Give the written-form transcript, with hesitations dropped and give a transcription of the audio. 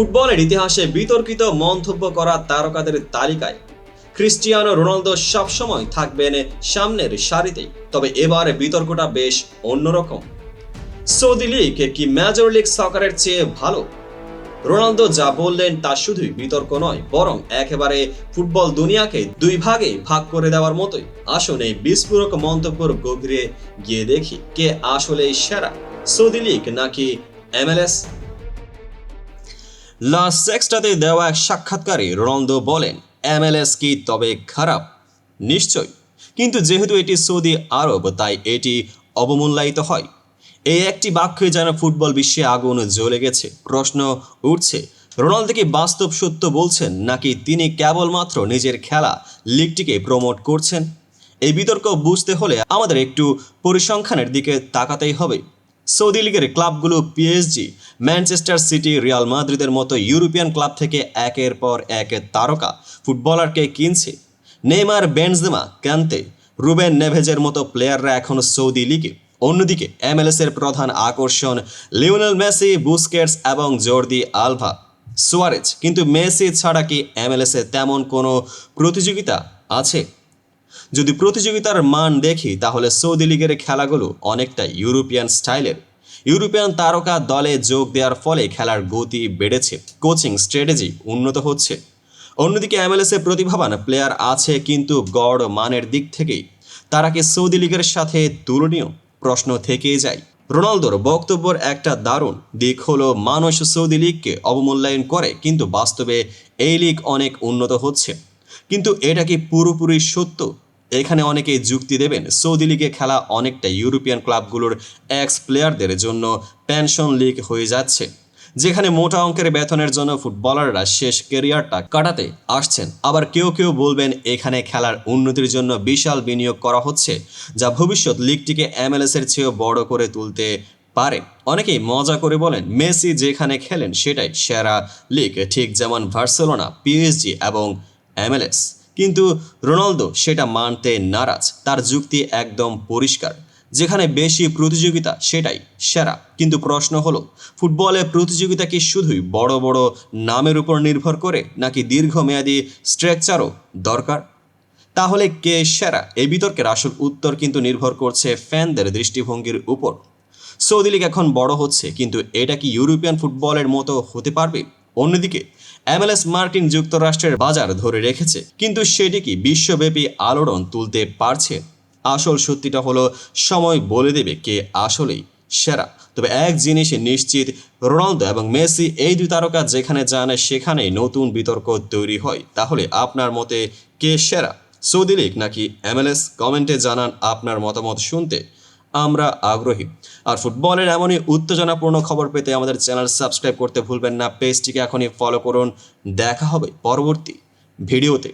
ফুটবলের ইতিহাসে বিতর্কিত মন্তব্য করা তারকাদের তালিকায় ক্রিস্টিয়ানো রোনালদো সবসময় থাকবেন সামনের সারিতেই। তবে এবার বিতর্কটা বেশ অন্যরকম। সৌদি লীগ কি মেজর লিগ সকারের চেয়ে ভালো? রোনালদো যা বললেন তা শুধুই বিতর্ক নয়, বরং একেবারে ফুটবল দুনিয়াকে দুই ভাগে ভাগ করে দেওয়ার মতোই। আসুন এই বিস্ফোরক মন্তব্যের গভীরে গিয়ে দেখি কে আসলে সেরা, সৌদি লীগ নাকি MLS। লা সেক্সটাতে দেওয়া এক সাক্ষাৎকারে রোনালদো বলেন, MLS কি তবে খারাপ? নিশ্চয়, কিন্তু যেহেতু এটি সৌদি আরব তাই এটি অবমূল্যায়িত হয়। এই একটি বাক্যে যেন ফুটবল বিশ্বে আগুন জ্বলে গেছে। প্রশ্ন উঠছে, রোনালদো কি বাস্তব সত্য বলছেন নাকি তিনি কেবলমাত্র নিজের খেলা লিগটিকে প্রমোট করছেন? এই বিতর্ক বুঝতে হলে আমাদের একটু পরিসংখ্যানের দিকে তাকাতেই হবে। সৌদি লীগের ক্লাবগুলো পিএসজি, ম্যানচেস্টার সিটি, রিয়াল মাদ্রিদের মতো ইউরোপিয়ান ক্লাব থেকে একের পর এক তারকা ফুটবলারকে কিনছে। নেইমার, বেনজেমা, কান্তে, রুবেন নেভেজের মতো প্লেয়াররা এখন সৌদি লিগে। অন্যদিকে MLS এর প্রধান আকর্ষণ লিওনেল মেসি, বুস্কেটস এবং জর্দি আলভা, সুয়ারেজ। কিন্তু মেসি ছাড়া কি MLS এ তেমন কোনো প্রতিযোগিতা আছে? যদি প্রতিযোগিতার মান দেখি তাহলে সৌদি লীগের খেলাগুলো অনেকটা ইউরোপিয়ান স্টাইলের। ইউরোপিয়ান তারকা দলে যোগ দেওয়ার ফলে খেলার গতি বেড়েছে, কোচিং স্ট্র্যাটেজি উন্নত হচ্ছে। অন্যদিকে MLS এ প্রতিভাবান প্লেয়ার আছে, কিন্তু গড় মানের দিক থেকেই তারা কি সৌদি লীগের সাথে তুলনীয়? প্রশ্ন থেকেই যায়। রোনালদোর বক্তব্যের একটা দারুণ দিক হলো মানুষ সৌদি লীগকে অবমূল্যায়ন করে, কিন্তু বাস্তবে এই লীগ অনেক উন্নত হচ্ছে। কিন্তু এটা কি পুরোপুরি সত্য? এখানে অনেকেই যুক্তি দেবেন সৌদি লিগে খেলা অনেকটা ইউরোপিয়ান ক্লাবগুলোর এক্স প্লেয়ারদের জন্য পেনশন লিগ হয়ে যাচ্ছে, যেখানে মোটা অঙ্কের বেতনের জন্য ফুটবলাররা শেষ ক্যারিয়ারটা কাটাতে আসছেন। আবার কেউ কেউ বলবেন এখানে খেলার উন্নতির জন্য বিশাল বিনিয়োগ করা হচ্ছে, যা ভবিষ্যৎ লিগটিকে MLS এর চেয়েও বড় করে তুলতে পারে। অনেকেই মজা করে বলেন মেসি যেখানে খেলেন সেটাই সেরা লিগ, ঠিক যেমন বার্সেলোনা, পিএসজি এবং MLS। কিন্তু রোনালদো সেটা মানতে নারাজ। তার যুক্তি একদম পরিষ্কার, যেখানে বেশি প্রতিযোগিতা সেটাই সেরা। কিন্তু প্রশ্ন হলো, ফুটবলে প্রতিযোগিতা কি শুধুই বড় বড় নামের উপর নির্ভর করে নাকি দীর্ঘমেয়াদী স্ট্রাকচারও দরকার? তাহলে কে সেরা? এই বিতর্কের আসল উত্তর কিন্তু নির্ভর করছে ফ্যানদের দৃষ্টিভঙ্গির উপর। সৌদি লীগ এখন বড় হচ্ছে, কিন্তু এটা কি ইউরোপিয়ান ফুটবলের মতো হতে পারবে? অন্যদিকে MLS মার্কিন যুক্তরাষ্ট্রের বাজার ধরে রেখেছে, কিন্তু সেটি কি বিশ্বব্যাপী আলোড়ন তুলতে পারছে? আসল সত্যিটা হলো সময় বলে দেবে কে আসলেই সেরা। তবে এক জিনিস নিশ্চিত, রোনালদো এবং মেসি এই দুই তারকা যেখানে যান সেখানেই নতুন বিতর্ক তৈরি হয়। তাহলে আপনার মতে কে সেরা, সৌদি লীগ নাকি MLS? কমেন্টে জানান আপনার মতামত, শুনতে আমরা আগ্রহী। আর ফুটবলের এমনই উত্তেজনাপূর্ণ খবর পেতে আমাদের চ্যানেল সাবস্ক্রাইব করতে ভুলবেন না। পেজটিকে এখনই ফলো করুন। দেখা হবে পরবর্তী ভিডিওতে।